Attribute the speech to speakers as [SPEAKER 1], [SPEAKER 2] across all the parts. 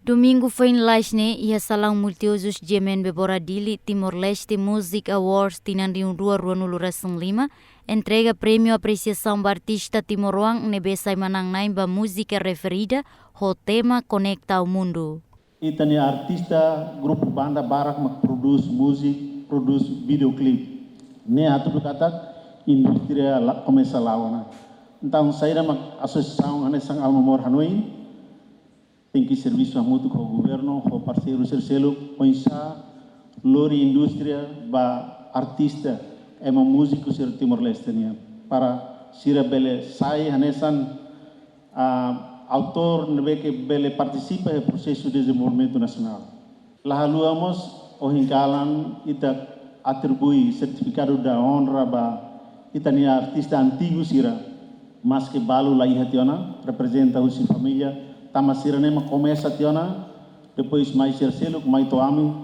[SPEAKER 1] Domingo foi em Laisne e a Salão Multiusos Jemen Beboradili Timor-Leste Music Awards tinandiun rua Nuluração Lima entrega prêmio apreciação ba artista Timoroang nebesai manang naim ba música referida ho tema Conecta ao Mundo.
[SPEAKER 2] Itani artista grupo banda barak mak produz musik, produz videoclip. Ne hatu katak industria começa lawana. Então saíra mak associação anesang almamor Hanoi. Tem que serviço mútuo com o governo, com o parceiro Cercelo, pensar lori indústria ba artista é uma música ser Timor-Leste para sira bele sai hanesan autor nebe que bele participa no processo de desenvolvimento nacional. Lahaluamos o hinkalan ita atribui certificado da honra ba itania artista antigo sira, mas que balu lai hationa representa a sua família. Tamasira nema começa tiona, depois mais Cercelo, mais Toami,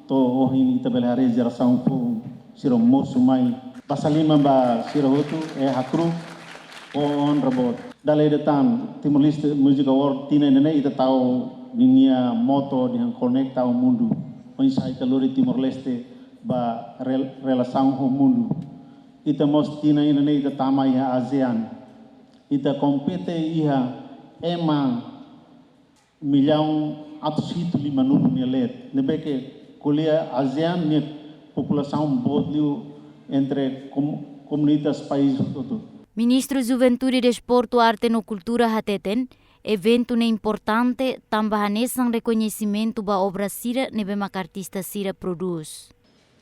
[SPEAKER 2] to ohin itabelare geração fu siro moço mai basalima ba siro hotu é hakru on robot. Dalai detan Timor-Leste Music Award tina nene ita tahu dunia moto dengan Conecta ao Mundo. Pensai kalori Timor-Leste ba relação ao mundo. Ita mos tina nene ita tama iha ASEAN. Ita kompete iha ema milhão atusitu lima nulu nelet nebe que colia ASEAN ne população bodliu entre comunidades países todo.
[SPEAKER 1] Ministro Juventude, Desporto, Arte e Cultura hateten evento ne importante tambahanesang reconhecimento ba obra sira nebe mak artista sira produz.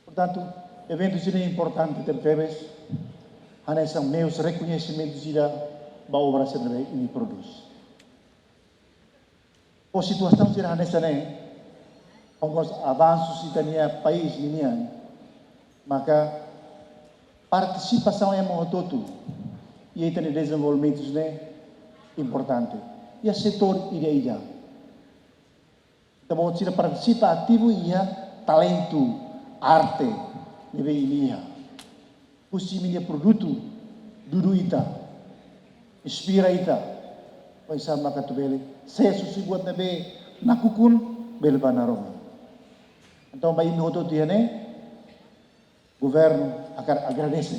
[SPEAKER 3] Portanto, evento sira importante tertebes hanesang meus reconhecimento sira ba obra sira nebe produz. A situação será nessa alguns avanços que tenia país ini, maka participação é muito todo e aí tem desenvolvimentos importante e o setor ida. Então se participa ativo ia talento, arte, nebe ini. Possível produto dulu ita, inspira ita. Paisa maka tubele saya susubuat nabe nakukun bel banarong. Então vai noto tiane governo akan agradece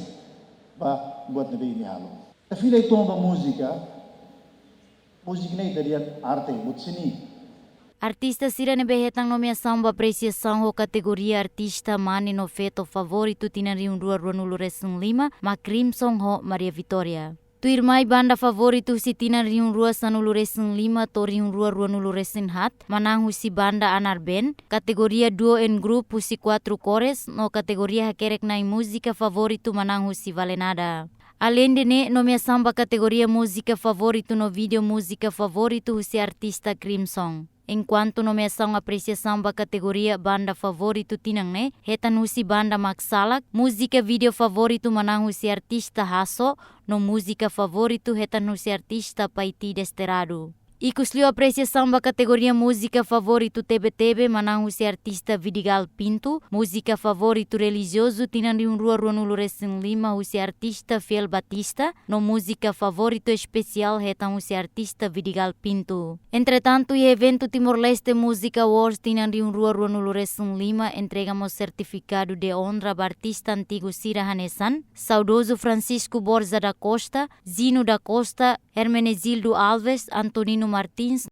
[SPEAKER 3] ba buat nabe ini halo. Tapi lai tomba música dari arte buat sini.
[SPEAKER 1] Artista sira nebe hetang nomeação ba apreciação ho categoria artista mani no feto favorito tinariun rua Nuluração Lima ma Crimson ho Maria Vitória. Tu irmai banda favorito si tina riun rua Nuluração Lima to riun rua Nuluração hat manang husi banda anar band kategoria duo en grup husi 4 cores no kategoria hakerek nai música favorito manang husi valenada. Além de ne nomeação ba kategoria música favorito no vídeo música favorito husi artista Crimson. Enquanto nomeação apreciação ba categoria banda favorito tinang ne, hetan husi banda Maksalak, música vídeo favorito manang husi artista Hasso, no música favorito hetan husi artista Paiti Desterado. Ikuslio apreciação ba categoria música favorito TB-TB manang husi artista Vidigal Pinto, música favorito religioso tinang rua Nuluração Lima husi artista Fiel Batista, no música favorito especial hetan husi artista Vidigal Pinto. Entretanto, e evento Timor-Leste Music Awards tinang rua Nuluração Lima entregamos certificado de honra ba artista antigo sira hanesan, saudoso Francisco Borza da Costa, Zino da Costa, Hermenegildo Alves, Antonino Martins,